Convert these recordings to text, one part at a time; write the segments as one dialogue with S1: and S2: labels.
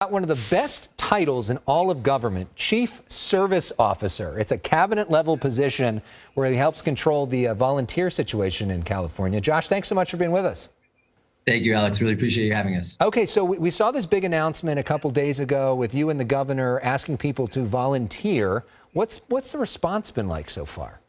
S1: Got one of the best titles in all of government, Chief Service Officer. It's a cabinet-level position where he helps control the volunteer situation in California. Josh, thanks so much for being with us.
S2: Thank you, Alex. Really appreciate you having us.
S1: Okay, so we saw this big announcement a couple days ago with you and the governor asking people to volunteer. What's the response been like so far?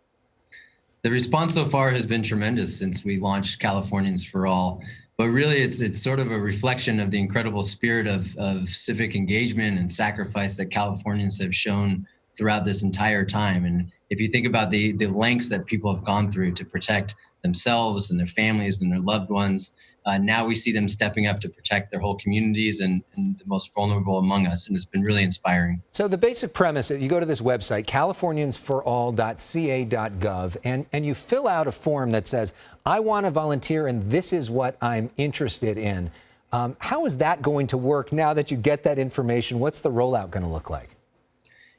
S2: The response so far has been tremendous since we launched Californians for All. But really, it's sort of a reflection of the incredible spirit of civic engagement and sacrifice that Californians have shown throughout this entire time. And if you think about the lengths that people have gone through to protect themselves and their families and their loved ones, now we see them stepping up to protect their whole communities and the most vulnerable among us. And it's been really inspiring.
S1: So the basic premise, you go to this website, CaliforniansForAll.Ca.gov, and you fill out a form that says, I want to volunteer and this is what I'm interested in. How is that going to work now that you get that information? What's the rollout going to look like?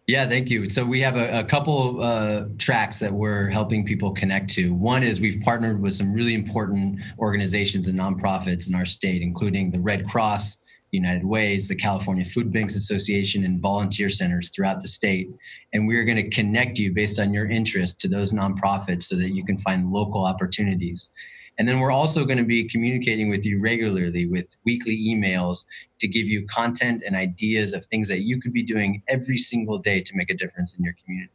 S2: Yeah, thank you. So we have a couple tracks that we're helping people connect to. One is we've partnered with some really important organizations and nonprofits in our state, including the Red Cross, United Ways, the California Food Banks Association, and volunteer centers throughout the state. And we're going to connect you based on your interest to those nonprofits so that you can find local opportunities. And then we're also going to be communicating with you regularly with weekly emails to give you content and ideas of things that you could be doing every single day to make a difference in your community.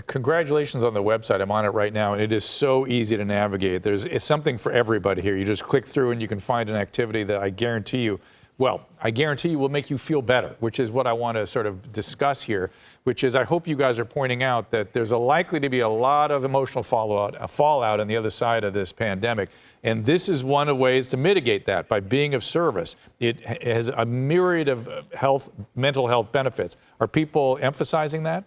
S3: Congratulations on the website. I'm on it right now, and it is so easy to navigate. It's something for everybody here. You just click through and you can find an activity that I guarantee you will make you feel better, which is what I want to sort of discuss here, which is I hope you guys are pointing out that there's likely to be a lot of emotional fallout on the other side of this pandemic. And this is one of the ways to mitigate that by being of service. It has a myriad of mental health benefits. Are people emphasizing that?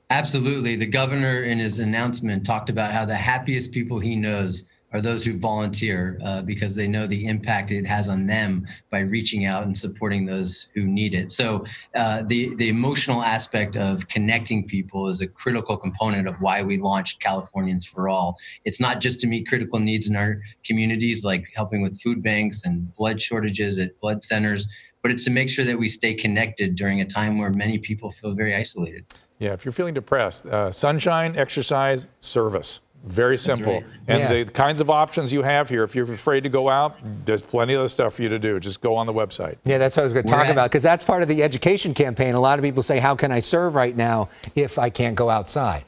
S2: Absolutely. The governor in his announcement talked about how the happiest people he knows are those who volunteer because they know the impact it has on them by reaching out and supporting those who need it. So the emotional aspect of connecting people is a critical component of why we launched Californians for All. It's not just to meet critical needs in our communities, like helping with food banks and blood shortages at blood centers, but it's to make sure that we stay connected during a time where many people feel very isolated.
S3: Yeah, if you're feeling depressed, sunshine, exercise, service. Very simple.
S2: Right.
S3: And the kinds of options you have here, if you're afraid to go out, there's plenty of other stuff for you to do. Just go on the website.
S1: Yeah, that's what I was going to talk about, because that's part of the education campaign. A lot of people say, how can I serve right now if I can't go outside?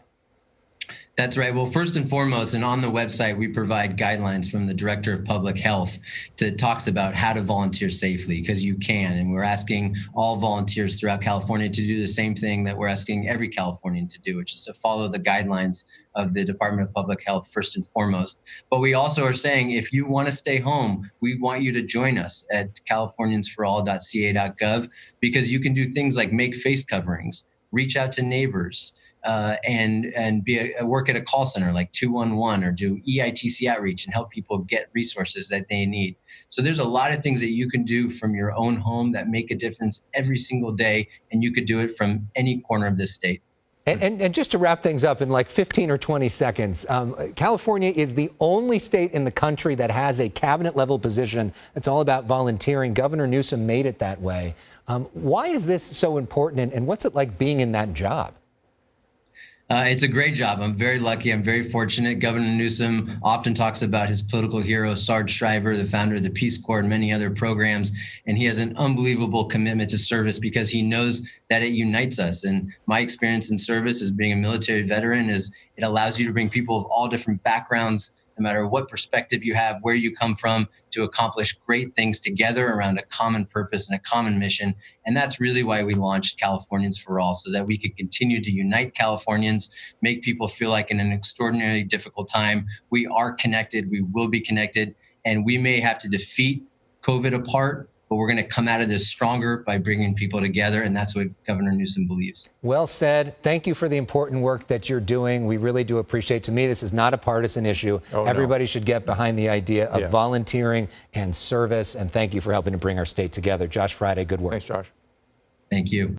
S2: That's right. Well, first and foremost, and on the website, we provide guidelines from the Director of Public Health that talks about how to volunteer safely, because you can. And we're asking all volunteers throughout California to do the same thing that we're asking every Californian to do, which is to follow the guidelines of the Department of Public Health first and foremost. But we also are saying, if you want to stay home, we want you to join us at CaliforniansForAll.Ca.gov, because you can do things like make face coverings, reach out to neighbors, and work at a call center like 211, or do EITC outreach and help people get resources that they need. So there's a lot of things that you can do from your own home that make a difference every single day, and you could do it from any corner of this state.
S1: And just to wrap things up in like 15 or 20 seconds, California is the only state in the country that has a cabinet-level position that's all about volunteering. Governor Newsom made it that way. Why is this so important, and what's it like being in that job?
S2: It's a great job. I'm very lucky. I'm very fortunate. Governor Newsom often talks about his political hero, Sarge Shriver, the founder of the Peace Corps and many other programs. And he has an unbelievable commitment to service because he knows that it unites us. And my experience in service as being a military veteran is it allows you to bring people of all different backgrounds, no matter what perspective you have, where you come from, to accomplish great things together around a common purpose and a common mission. And that's really why we launched Californians for All, so that we could continue to unite Californians, make people feel like in an extraordinarily difficult time, we are connected, we will be connected, and we may have to defeat COVID apart, but we're going to come out of this stronger by bringing people together, and that's what Governor Newsom believes.
S1: Well said. Thank you for the important work that you're doing. We really do appreciate. To me, this is not a partisan issue. Everybody should get behind the idea of volunteering and service, and thank you for helping to bring our state together. Josh Friday, good work.
S3: Thanks, Josh.
S2: Thank you.